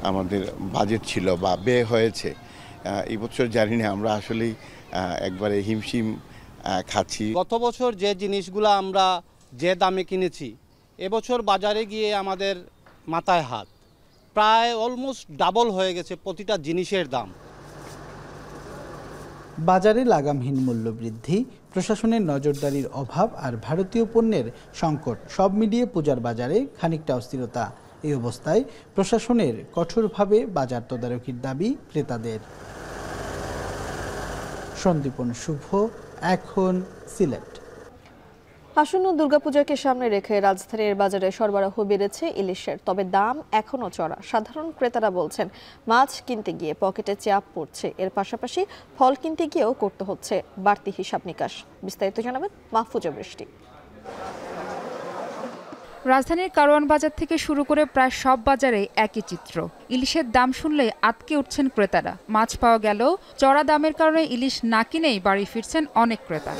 আমাদের বাজেট ছিল বা ব্যয় হয়েছে। এই বছর জানি না, আমরা আসলেই একবারে হিমশিম খাচ্ছি। গত বছর যে জিনিসগুলো আমরা যে দামে কিনেছি, এবছর বাজারে গিয়ে আমাদের মাথায় হাত, প্রায় অলমোস্ট ডাবল হয়ে গেছে প্রতিটা জিনিসের দাম। বাজারে লাগামহীন মূল্য বৃদ্ধি, প্রশাসনের নজরদারির অভাব আর ভারতীয় পণ্যের সংকট সব মিলিয়ে পূজার বাজারে খানিকটা অস্থিরতা। এই অবস্থায় প্রশাসনের কঠোরভাবে বাজার তদারকির দাবি ক্রেতাদের। সন্দীপন শুভ, এখন সিলেট। আসন্ন দুর্গাপূজাকে সামনে রেখে রাজধানীর বাজারে সরবরাহ বেড়েছে ইলিশের, তবে দাম এখনও চড়া। সাধারণ ক্রেতারা বলছেন, মাছ কিনতে গিয়ে পকেটে চাপ পড়ছে। এর পাশাপাশি ফল কিনতে গিয়েও করতে হচ্ছে বাড়তি হিসাব নিকাশ। বিস্তারিত জানাবেন মাহফুজা বৃষ্টি। রাজধানীর কারওয়ান বাজার থেকে শুরু করে প্রায় সব বাজারে একই চিত্র। ইলিশের দাম শুনলে আটকে উঠছেন ক্রেতারা। মাছ পাওয়া গেলেও চড়া দামের কারণে ইলিশ না কিনেই বাড়ি ফিরছেন অনেক ক্রেতা।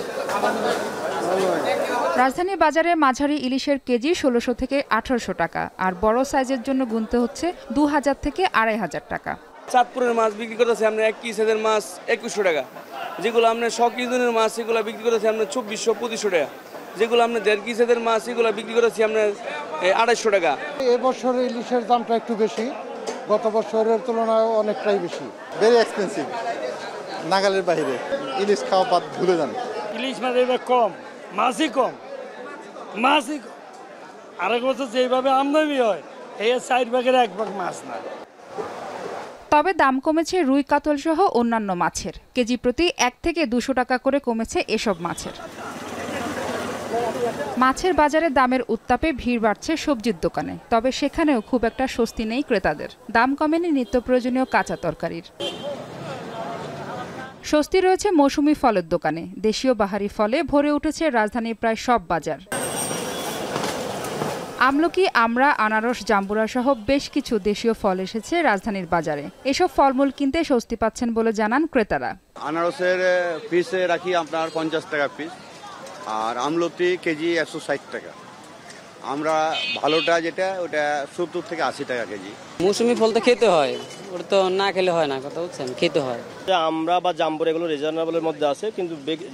রাজধানীর বাজারে মাঝারি ইলিশের কেজি 1600 থেকে 1800 টাকা, আর বড় সাইজের জন্য গুনতে হচ্ছে 2000 থেকে 2500 টাকা। চাঁদপুরের মাছ বিক্রি করতেছে আমরা 1 কেজির মাছ 2100 টাকা, যেগুলো আমরা 100 কেজির মাছ সেগুলো বিক্রি করতেছি আমরা 2400-2500 টাকা, যেগুলো আমরা 1.5 কেজির মাছ এগুলো বিক্রি করেছি আমরা 250 টাকা। এবছর ইলিশের দামটা একটু বেশি, গত বছরের তুলনায় অনেকটাই বেশি। ভেরি এক্সপেন্সিভ, নাগালের বাইরে। ইলিশ খাওয়া বাদ ভুলে যান। ইলিশ মাছ এবার কম, মাছই কম। আরেক বছর যেভাবে আমদানি হয়, এই 4 ভাগের 1 ভাগ মাছ না। তবে দাম কমেছে রুই, কাতল সহ অন্যান্য মাছের। কেজি প্রতি 1 থেকে 200 টাকা করে কমেছে এসব মাছের। মাছের বাজারে দামের উত্তাপে ভিড় বাড়ছে সবজির দোকানে, তবে সেখানেও খুব একটা স্বস্তি নেই ক্রেতাদের। দাম কমেনি নিত্য প্রয়োজনীয় কাঁচা তরকারির। স্বস্তি রয়েছে মৌসুমি ফলের দোকানে। দেশীয় বাহারি ফলে ভরে উঠেছে রাজধানীর প্রায় সব বাজার। আমলকি, আমড়া, আনারস, জাম্বুরা সহ বেশ কিছু দেশীয় ফল এসেছে রাজধানীর বাজারে। এসব ফলমূল কিনতে স্বস্তি পাচ্ছেন বলে জানান ক্রেতারা। আনারসের পিস রাখি আপনার 50 টাকা পিস, আর আমলকি কেজি 160 টাকা। আমরা ভালোটা যেটা ওটা 70 থেকে 80 টাকা কেজি। মৌসুমি ফল তো খেতে হয়, ওটা তো না খেলে হয় না, কথা বলছেন, খেতে হয়। আমরা বা জাম্বুরা এগুলো রিজনেবলের মধ্যে আছে, কিন্তু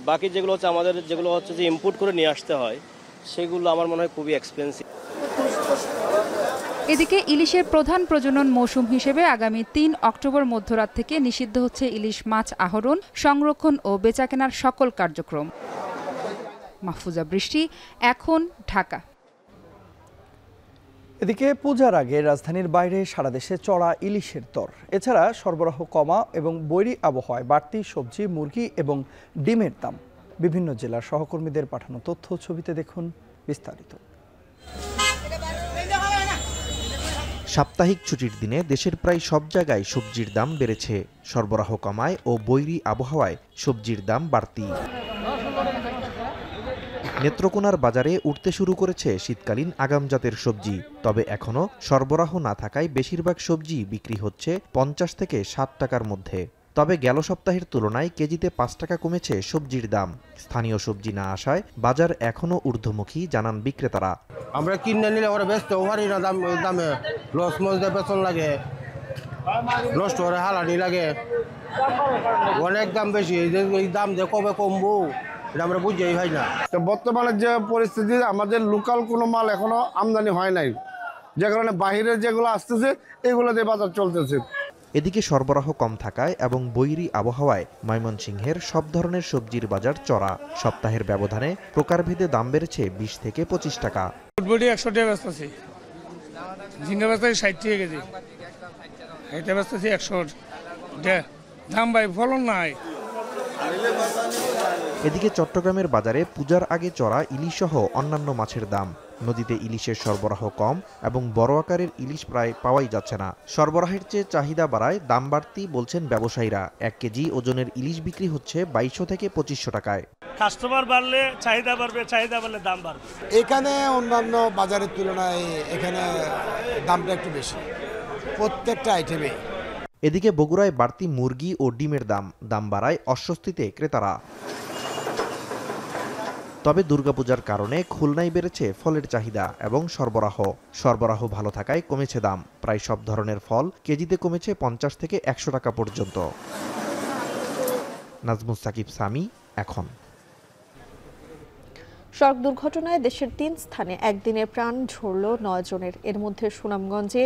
বাকি যেগুলো হচ্ছে আমাদের যেগুলো হচ্ছে যে ইম্পোর্ট করে নিয়ে আসতে হয়, সেগুলো আমার মনে হয় খুবই এক্সপেন্সিভ। এদিকে ইলিশের প্রধান প্রজনন মৌসুম হিসেবে আগামী 3 অক্টোবর মধ্যরাত থেকে নিষিদ্ধ হচ্ছে ইলিশ মাছ আহরণ, সংরক্ষণ ও বেচাকেনার সকল কার্যক্রম। মাহফুজা বৃষ্টি, এখন, ঢাকা। এদিকে পূজার আগে রাজধানীর বাইরে সারা দেশে চড়া ইলিশের দর। এছাড়া সরবরাহ কমা এবং বৈরী আবহাওয়ায় বাড়তি সবজি, মুরগি এবং ডিমের দাম। বিভিন্ন জেলার সহকর্মীদের পাঠানো তথ্য ছবিতে দেখুন বিস্তারিত। সাপ্তাহিক ছুটির দিনে দেশের প্রায় সব জায়গায় সবজির দাম বেড়েছে। সরবরাহ কমায় ও বৈরী আবহাওয়ায় সবজির দাম বাড়তি। নেত্রকোনার বাজারে উঠতে শুরু করেছে শীতকালীন আগাম জাতের সবজি, তবে এখনও সরবরাহ না থাকায় বেশিরভাগ সবজি বিক্রি হচ্ছে 50 থেকে 60 টাকার মধ্যে। তবে গেল সপ্তাহের তুলনায় কেজিতে 5 টাকা কমেছে সবজির দাম। স্থানীয় সবজি না আসায় বাজার এখনও ঊর্ধ্বমুখী জানান বিক্রেতারা। আমরা কিনে নিলে ওরা ব্যস্ত ওভারই না দামে লস মজদে বেতন লাগে, নষ্ট করে হালানি লাগে, অনেক দাম বেশি। এই দাম যে কবে কমবো এটা আমরা বুঝতেই হয় না। তো বর্তমানে যে পরিস্থিতি, আমাদের লোকাল কোনো মাল এখনো আমদানি হয় নাই, যে কারণে বাহিরে যেগুলো আসতেছে এগুলো দিয়ে বাজার চলতেছে। এদিকে সরবরাহ কম থাকায় এবং বৈরী আবহাওয়ায় ময়মনসিংহের সব ধরনের সবজির বাজার চড়া। সপ্তাহের ব্যবধানে প্রকারভেদে দাম বেড়েছে 20 থেকে 25 টাকা। ফুটবটি 100 টাকা ব্যস্ত আছে, ঝিঙ্গা ব্যস্ত 60 টাকা কেজি, এটা ব্যস্ত 100 দাম ভাই, ফলন নাই। এদিকে চট্টগ্রামের বাজারে পূজার আগে চড়া ইলিশ সহ অন্যান্য মাছের দাম। নদীতে ইলিশের সরবরাহ কম এবং বড় আকারের ইলিশ প্রায় পাওয়াই যাচ্ছে না। সরবরাহের চেয়ে চাহিদা বাড়ায় দাম বাড়তি বলছেন ব্যবসায়ীরা। 1 কেজি ওজনের ইলিশ বিক্রি হচ্ছে 2200 থেকে 2500 টাকায়। কাস্টমার বাড়লে চাহিদা বাড়বে, চাহিদা বাড়লে দাম বাড়বে। এখানে অন্যান্য বাজারের তুলনায় এখানে দামটা একটু বেশি প্রত্যেকটা আইটেমে। এদিকে বগুড়ায় বাড়তি মুরগি ও ডিমের দাম বাড়ায় অস্বস্তিতে ক্রেতারা। তবে দুর্গাপূজার কারণে খুলনায় বেড়েছে ফলের চাহিদা এবং সরবরাহ ভালো থাকায় কমেছে দাম। প্রায় সব ধরনের ফল কেজিতে কমেছে 50 থেকে 100 টাকা পর্যন্ত। নাজমুস সাকিব সামি, এখন। সড়ক দুর্ঘটনায় দেশের 3 স্থানে একদিনে প্রাণ ঝরল 9 জনের। এর মধ্যে সুনামগঞ্জে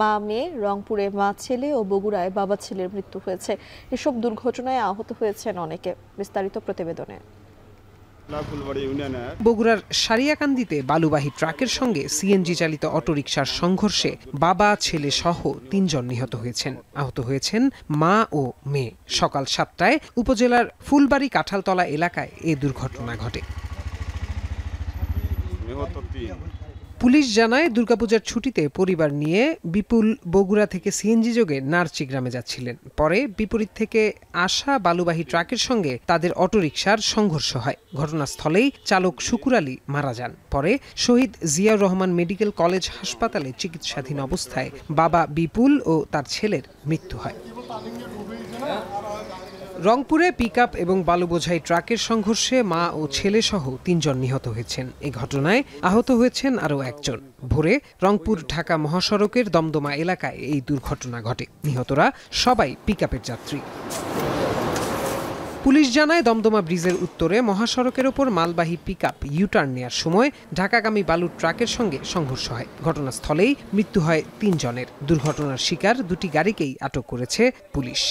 মা মেয়ে, রংপুরে মা ছেলে ও বগুড়ায় বাবা ছেলের মৃত্যু হয়েছে। এসব দুর্ঘটনায় আহত হয়েছেন অনেকে। বিস্তারিত প্রতিবেদনে। বগুড়ার সারিয়াকান্দিতে বালুবাহী ট্রাকের সঙ্গে সিএনজি চালিত অটোরিকশার সংঘর্ষে বাবা ছেলে সহ 3 জন নিহত হয়েছেন। আহত হয়েছেন মা ও মেয়ে। সকাল 7টায় উপজেলার ফুলবাড়ি কাঁঠালতলা এলাকায় এ দুর্ঘটনা ঘটে। পুলিশ জানায় দুর্গাপূজার ছুটিতে পরিবার নিয়ে বিপুল বগুড়া থেকে সিএনজি যোগে নারচি গ্রামে যাচ্ছিলেন। পরে বিপরীত থেকে আসা বালুবাহী ট্রাকের সঙ্গে তাদের অটোরিকশার সংঘর্ষ হয়। ঘটনাস্থলেই চালক শুকুর আলী মারা যান। পরে শহীদ জিয়াউর রহমান মেডিকেল কলেজ হাসপাতালে চিকিৎসাধীন অবস্থায় বাবা বিপুল ও তার ছেলের মৃত্যু হয়। রংপুরে পিকআপ এবং বালু বোঝাই ট্রাকের সংঘর্ষে মা ও ছেলে সহ 3 জন নিহত হয়েছেন। এই ঘটনায় আহত হয়েছেন আরও 1 জন। ভোরে রংপুর ঢাকা মহাসড়কের দমদমা এলাকায় এই দুর্ঘটনা ঘটে। নিহতরা সবাই পিকআপের যাত্রী। পুলিশ জানায় দমদমা ব্রিজের উত্তরে মহাসড়কের ওপর মালবাহী পিকআপ ইউটার্ন নেয়ার সময় ঢাকাগামী বালুর ট্রাকের সঙ্গে সংঘর্ষ হয়। ঘটনাস্থলেই মৃত্যু হয় 3 জনের। দুর্ঘটনার শিকার 2টি গাড়িকেই আটক করেছে পুলিশ।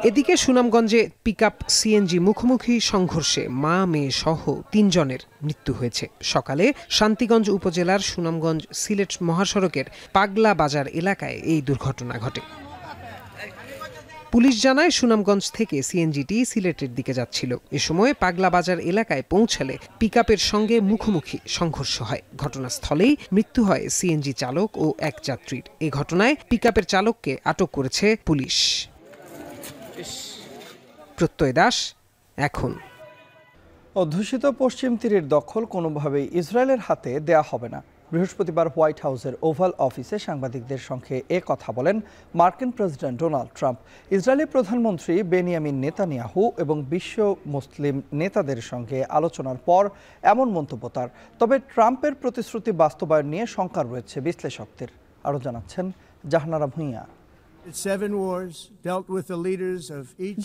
এদিকে সুনামগঞ্জে পিকআপ সিএনজি মুখোমুখি সংঘর্ষে মা মেয়ে সহ 3 জনের মৃত্যু হয়েছে। সকালে শান্তিগঞ্জ উপজেলার সুনামগঞ্জ সিলেট মহাসড়কের পাগলা বাজার এলাকায় এই দুর্ঘটনা ঘটে। পুলিশ জানায় সুনামগঞ্জ থেকে সিএনজিটি সিলেটের দিকে যাচ্ছিল। এ সময় পাগলা বাজার এলাকায় পৌঁছালে পিকআপের সঙ্গে মুখোমুখি সংঘর্ষ হয়। ঘটনাস্থলেই মৃত্যু হয় সিএনজি চালক ও 1 যাত্রীর। এই ঘটনায় পিকআপের চালককে আটক করেছে পুলিশ। প্রত্যয় দাস, এখন। অধ্যুষিত পশ্চিম তীরের দখল কোনোভাবেই ইসরায়েলের হাতে দেয়া হবে না। বৃহস্পতিবার হোয়াইট হাউসের ওভাল অফিসে সাংবাদিকদের সঙ্গে কথা বলেন মার্কিন প্রেসিডেন্ট ডোনাল্ড ট্রাম্প। ইসরায়েলি প্রধানমন্ত্রী বেনিয়ামিন নেতানিয়াহু এবং বিশ্ব মুসলিম নেতাদের সঙ্গে আলোচনার পর এমন মন্তব্য তার। তবে ট্রাম্পের প্রতিশ্রুতি বাস্তবায়ন নিয়ে শঙ্কা রয়েছে বিশ্লেষকদের। আরও জানাচ্ছেন জাহানারা ভূঁইয়া।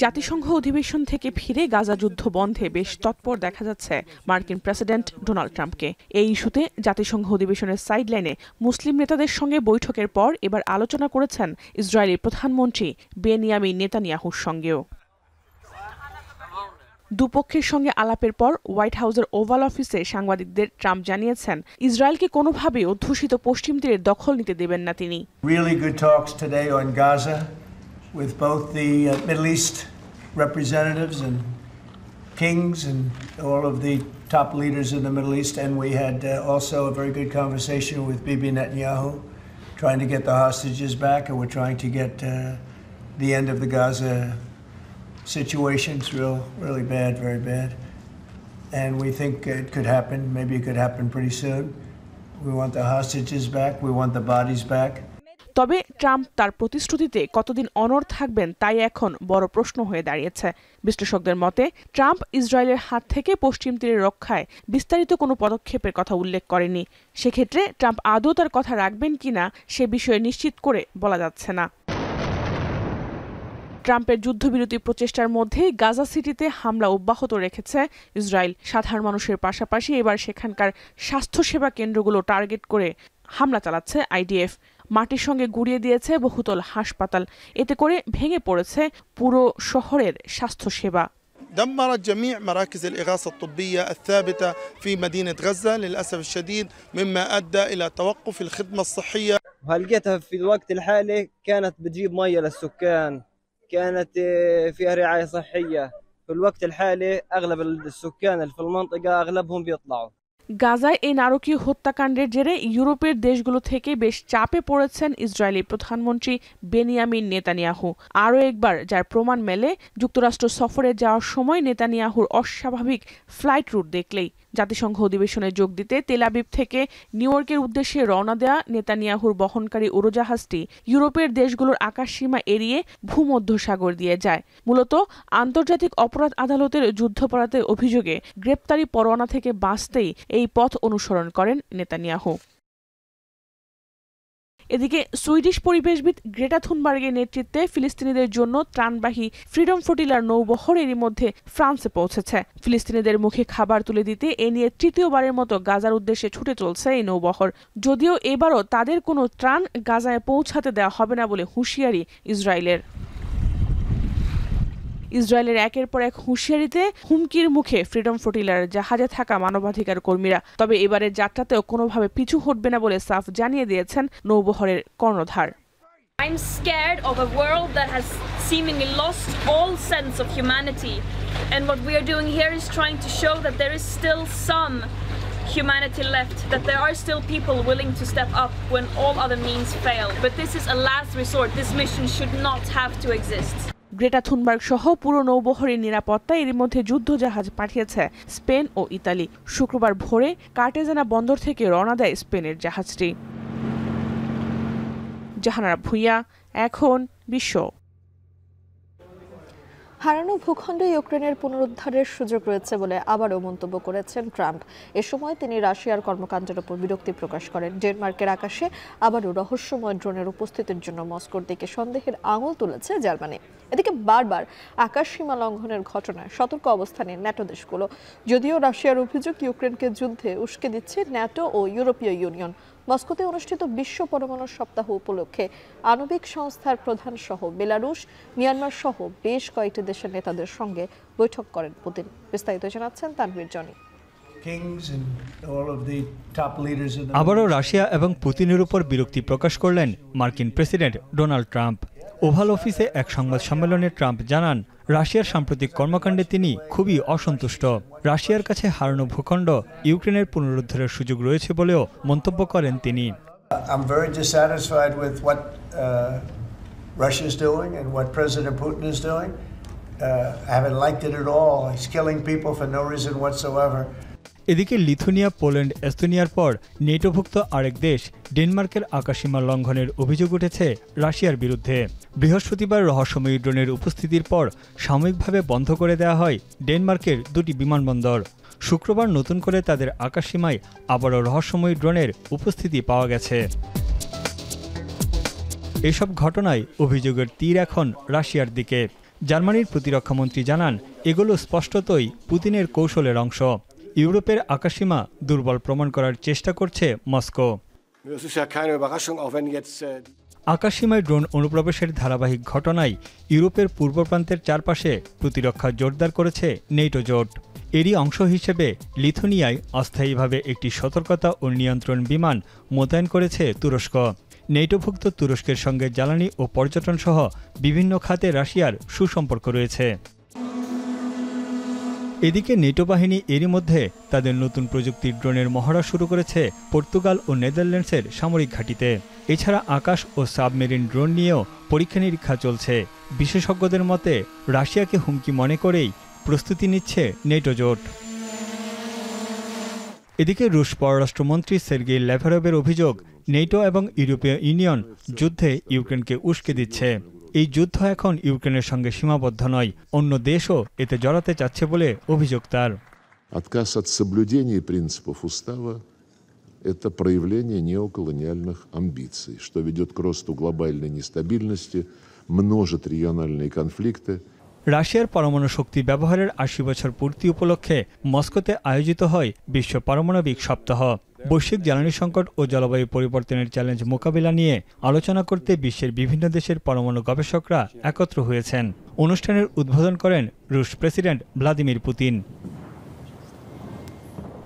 জাতিসংঘ অধিবেশন থেকে ফিরে গাজা যুদ্ধ বন্ধে বেশ তৎপর দেখা যাচ্ছে মার্কিন প্রেসিডেন্ট ডোনাল্ড ট্রাম্পকে। এই ইস্যুতে জাতিসংঘ অধিবেশনের সাইডলাইনে মুসলিম নেতাদের সঙ্গে বৈঠকের পর এবার আলোচনা করেছেন ইসরায়েলি প্রধানমন্ত্রী বেনিয়ামিন নেতানিয়াহুর সঙ্গেও। দুপক্ষের সঙ্গে আলাপের পর হোয়াইট হাউসের ওভাল অফিসে সাংবাদিকদের ট্রাম্প জানিয়েছেন ইসরায়েলকে কোনোভাবে অধ্যুষিত পশ্চিম তীরের দখল নিতে দেবেন না তিনি। Really good talks today on Gaza with both the Middle East representatives and kings and all of the top leaders in the Middle East, and we had also a very good conversation with Bibi Netanyahu trying to get the hostages back, and we're trying to get the end of the Gaza situation. It's really bad, very bad. and we think it could happen. Maybe it could happen pretty soon. We want the hostages back. We want the bodies back. তবে Trump তার প্রতিশ্রুতিতে কতদিন অনড় থাকবেন তাই এখন বড় প্রশ্ন হয়ে দাঁড়িয়েছে। বিশ্লেষকদের মতে ট্রাম্প ইসরায়েলের হাত থেকে পশ্চিম তীরের রক্ষায় বিস্তারিত কোনো পদক্ষেপের কথা উল্লেখ করেনি। সেক্ষেত্রে ট্রাম্প আদৌ তার কথা রাখবেন কিনা সে বিষয়ে নিশ্চিত করে বলা যাচ্ছে না। ট্রাম্পের যুদ্ধবিরতি প্রচেষ্টার মধ্যেই গাজা সিটিতে হামলা অব্যাহত রেখেছে ইসরায়েল। সাধারণ মানুষের পাশাপাশি এবার সেখানকার স্বাস্থ্যসেবা কেন্দ্রগুলো টার্গেট করে হামলা চালাচ্ছে আইডিএফ। মাটির সঙ্গে গুঁড়িয়ে দিয়েছে বহুতল হাসপাতাল, এতে করে ভেঙে পড়েছে পুরো শহরের স্বাস্থ্যসেবা। دمرت جميع مراكز الإغاثة الطبية الثابتة في مدينة غزة للأسف الشديد، مما أدى إلى توقف الخدمة الصحية. وهلقيتها في الوقت الحالي كانت بتجيب مية للسكان، كانت فيها رعاية صحية. في الوقت الحالي أغلب السكان اللي في المنطقة أغلبهم بيطلعوا। গাজায় এই নারকীয় হত্যাকাণ্ডের জেরে ইউরোপের দেশগুলো থেকে বেশ চাপে পড়েছেন ইসরায়েলি প্রধানমন্ত্রী বেনিয়ামিন নেতানিয়াহু। আরও একবার যার প্রমাণ মেলে যুক্তরাষ্ট্র সফরে যাওয়ার সময় নেতানিয়াহুর অস্বাভাবিক ফ্লাইট রুট দেখলেই। জাতিসংঘ অধিবেশনে যোগ দিতে তেল আবিব থেকে নিউ ইয়র্কের উদ্দেশ্যে রওনা দেওয়া নেতানিয়াহুর বহনকারী উড়োজাহাজটি ইউরোপের দেশগুলোর আকাশসীমা এড়িয়ে ভূমধ্যসাগর দিয়ে যায়। মূলত আন্তর্জাতিক অপরাধ আদালতের যুদ্ধাপরাধের অভিযোগে গ্রেপ্তারি পরোয়ানা থেকে বাঁচতেই এই পথ অনুসরণ করেন নেতানিয়াহু। এদিকে সুইডিশ পরিবেশবিদ গ্রেটা থুনবার্গের নেতৃত্বে ফিলিস্তিনিদের জন্য ত্রাণবাহী ফ্রিডম ফ্লোটিলার নৌবহর এরই মধ্যে ফ্রান্সে পৌঁছেছে। ফিলিস্তিনিদের মুখে খাবার তুলে দিতে এ নিয়ে তৃতীয়বারের মতো গাজার উদ্দেশ্যে ছুটে চলছে এই নৌবহর। যদিও এবারও তাদের কোনো ত্রাণ গাজায় পৌঁছাতে দেওয়া হবে না বলে হুঁশিয়ারি ইসরায়েলের। ইসরায়েলের একের পর এক হুঁশিয়ারিতে হুমকির মুখে ফ্রিডম ফ্লোটিলার জাহাজে থাকা মানবাধিকার কর্মীরা। তবে এবারের যাত্রাতেও কোনোভাবে পিছু হটবে না বলে সাফ জানিয়ে দিয়েছেন নৌবহরের কর্ণধার। I'm scared of a world that has seemingly lost all sense of humanity, and what we are doing here is trying to show that there is still some humanity left, that there are still people willing to step up when all other means fail. But this is a last resort. This mission should not have to exist. Greta Thunberg সহ পুরো নৌবহরের নিরাপত্তায় এর মধ্যে যুদ্ধজাহাজ পাঠিয়েছে Spain ও Italy. শুক্রবার ভোরে কার্টেজানা বন্দর থেকে রওনা দেয় স্পেনের জাহাজটি। জাহানারা ভুঁইয়া, এখন বিশ্ব। হারানো ভূখণ্ডে ইউক্রেনের পুনরুদ্ধারের সুযোগ রয়েছে বলে আবারও মন্তব্য করেছেন ট্রাম্প। এ সময় তিনি রাশিয়ার কর্মকাণ্ডের উপর বিরক্তি প্রকাশ করেন। ডেনমার্কের আকাশে আবারও রহস্যময় ড্রোনের উপস্থিতির জন্য মস্কোর দিকে সন্দেহের আঙুল তুলেছে জার্মানি। এদিকে বারবার আকাশ সীমা লঙ্ঘনের ঘটনায় সতর্ক অবস্থানে ন্যাটো দেশগুলো। যদিও রাশিয়ার অভিযোগ ইউক্রেনকে যুদ্ধে উস্কে দিচ্ছে ন্যাটো ও ইউরোপীয় ইউনিয়ন। মস্কোতে অনুষ্ঠিত বিশ্ব পরমাণু সপ্তাহ উপলক্ষে আণবিক সংস্থার প্রধান সহ বেলারুশ, মিয়ানমার সহ বেশ কয়েকটি দেশের নেতাদের সঙ্গে বৈঠক করেন পুতিন। বিস্তারিত জানাচ্ছেন তানভীর জনি। আবারও রাশিয়া এবং পুতিনের উপর বিরক্তি প্রকাশ করলেন মার্কিন প্রেসিডেন্ট ডোনাল্ড ট্রাম্প। ওভাল অফিসে এক সংবাদ সম্মেলনে ট্রাম্প জানান, রাশিয়ার সাম্প্রতিক কর্মকাণ্ডে তিনি খুবই অসন্তুষ্ট। রাশিয়ার কাছে হারানো ভূখণ্ড ইউক্রেনের পুনরুদ্ধারের সুযোগ রয়েছে বলেও মন্তব্য করেন তিনি। I'm very dissatisfied with what Russia is doing and what President Putin is doing. I haven't liked it at all. He's killing people for no reason whatsoever. এদিকে লিথুনিয়া, পোল্যান্ড, এস্তোনিয়ার পর নেটোভুক্ত আরেক দেশ ডেনমার্কের আকাশসীমা লঙ্ঘনের অভিযোগ উঠেছে রাশিয়ার বিরুদ্ধে। বৃহস্পতিবার রহস্যময়ী ড্রোনের উপস্থিতির পর সাময়িকভাবে বন্ধ করে দেওয়া হয় ডেনমার্কের দুটি বিমানবন্দর। শুক্রবার নতুন করে তাদের আকাশসীমায় আবারও রহস্যময়ী ড্রোনের উপস্থিতি পাওয়া গেছে। এসব ঘটনায় অভিযোগের তীর এখন রাশিয়ার দিকে। জার্মানির প্রতিরক্ষামন্ত্রী জানান, এগুলো স্পষ্টতই পুতিনের কৌশলের অংশ। ইউরোপের আকাশসীমা দুর্বল প্রমাণ করার চেষ্টা করছে মস্কো। আকাশসীমায় ড্রোন অনুপ্রবেশের ধারাবাহিক ঘটনায় ইউরোপের পূর্ব প্রান্তের চারপাশে প্রতিরক্ষা জোরদার করেছে নেটো জোট। এরই অংশ হিসেবে লিথুনিয়ায় অস্থায়ীভাবে একটি সতর্কতা ও নিয়ন্ত্রণ বিমান মোতায়েন করেছে তুরস্ক। নেটোভুক্ত তুরস্কের সঙ্গে জ্বালানি ও পর্যটন সহ বিভিন্ন খাতে রাশিয়ার সুসম্পর্ক রয়েছে। এদিকে নেটো বাহিনী এরই মধ্যে তাদের নতুন প্রযুক্তির ড্রোনের মহড়া শুরু করেছে পর্তুগাল ও নেদারল্যান্ডসের সামরিক ঘাঁটিতে। এছাড়া আকাশ ও সাবমেরিন ড্রোন নিয়েও পরীক্ষা নিরীক্ষা চলছে। বিশেষজ্ঞদের মতে রাশিয়াকে হুমকি মনে করেই প্রস্তুতি নিচ্ছে নেটো জোট। এদিকে রুশ পররাষ্ট্রমন্ত্রী সের্গেই ল্যাভরভের অভিযোগ, নেটো এবং ইউরোপীয় ইউনিয়ন যুদ্ধে ইউক্রেনকে উস্কে দিচ্ছে। এই যুদ্ধ এখন ইউক্রেনের সঙ্গে সীমাবদ্ধ নয়, অন্য দেশও এতে জড়াতে চাচ্ছে বলে অভিযোগ তার। Отказ от соблюдения принципов устава – это проявление неоколониальных амбиций, что ведет к росту глобальной нестабильности, множит региональные конфликты. রাশিয়ার পরমাণু শক্তি ব্যবহারের ৮০ বছর পূর্তি উপলক্ষে মস্কোতে আয়োজিত হয় বিশ্ব পারমাণবিক সপ্তাহ। বৈশ্বিক জ্বালানি সংকট ও জলবায়ু পরিবর্তনের চ্যালেঞ্জ মোকাবিলা নিয়ে আলোচনা করতে বিশ্বের বিভিন্ন দেশের পরমাণু গবেষকরা একত্র হয়েছেন। অনুষ্ঠানের উদ্বোধন করেন রুশ president Vladimir Putin.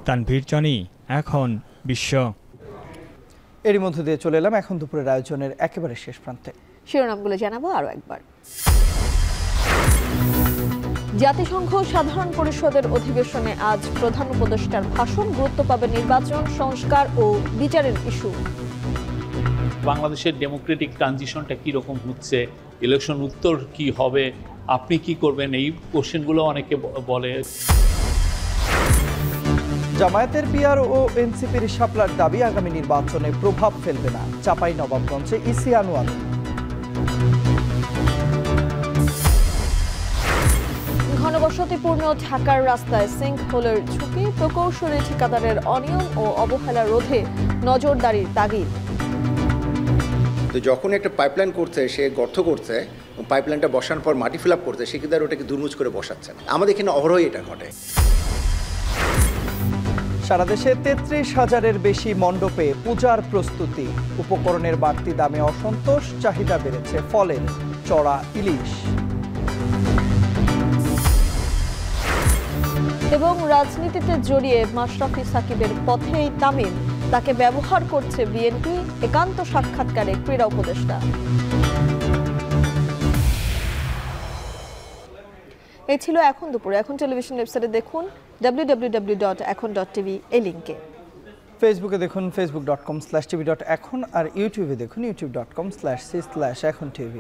Tanvir Johnny, এখন বিশ্ব। এরই মধ্যে দিয়ে চলে এলাম এখন দুপুরের আয়োজনের একেবারে শেষ প্রান্তে। শিরোনামগুলো জানাবো আরো একবার। জাতিসংঘ সাধারণ পরিষদের অধিবেশনে আজ প্রধান উপদেষ্টার ভাষণ, গুরুত্ব পাবে নির্বাচন, সংস্কার ও বিচারের ইস্যু। বাংলাদেশের ডেমোক্রেটিক ট্রানজিশনটা কি রকম হচ্ছে, ইলেকশন উত্তর কি হবে, আপনি কি করবেন, এই কোশ্চেনগুলো অনেকে বলে। জামায়াতের পিআর ও এনসিপির শাপলার দাবি আগামী নির্বাচনে প্রভাব ফেলবে না, চাঁপাইনবাবগঞ্জে ইসি আনোয়ার। ঘনবসতিপূর্ণ ঢাকার রাস্তায় সিঙ্কহোলের ঝুঁকি, প্রকৌশলী ঠিকাদারের অনিয়ম ও অবহেলা রোধে নজরদারির তাগিদ। তো যখন একটা পাইপলাইন করছে, সে গর্ত করছে, পাইপলাইনটা বসানোর পর মাটি ফিল আপ করছে, সে কিন্তু আর ওটাকে দুর্মুজ করে বসাচ্ছে না। আমাদের এখানে অহরহই এটা ঘটে। সারা দেশে ৩৩,০০০-এর বেশি মণ্ডপে পূজার প্রস্তুতি, উপকরণের বাড়তি দামে অসন্তোষ, চাহিদা বেড়েছে ফলের, চড়া ইলিশ। এবং রাজনীতিতে জড়িয়ে মাশরাফি সাকিবের পথেই তামিম, তাকে ব্যবহার করছে বিএনপি, একান্ত সাক্ষাৎকারে ক্রীড়া উপদেষ্টা। এই ছিল এখন দুপুরে। এখন টেলিভিশন ওয়েবসাইটে দেখুন www.ekon.tv এই লিংকে। ফেসবুকে দেখুন facebook.com/tv.ekon আর ইউটিউবে দেখুন youtube.com/c/ekontv।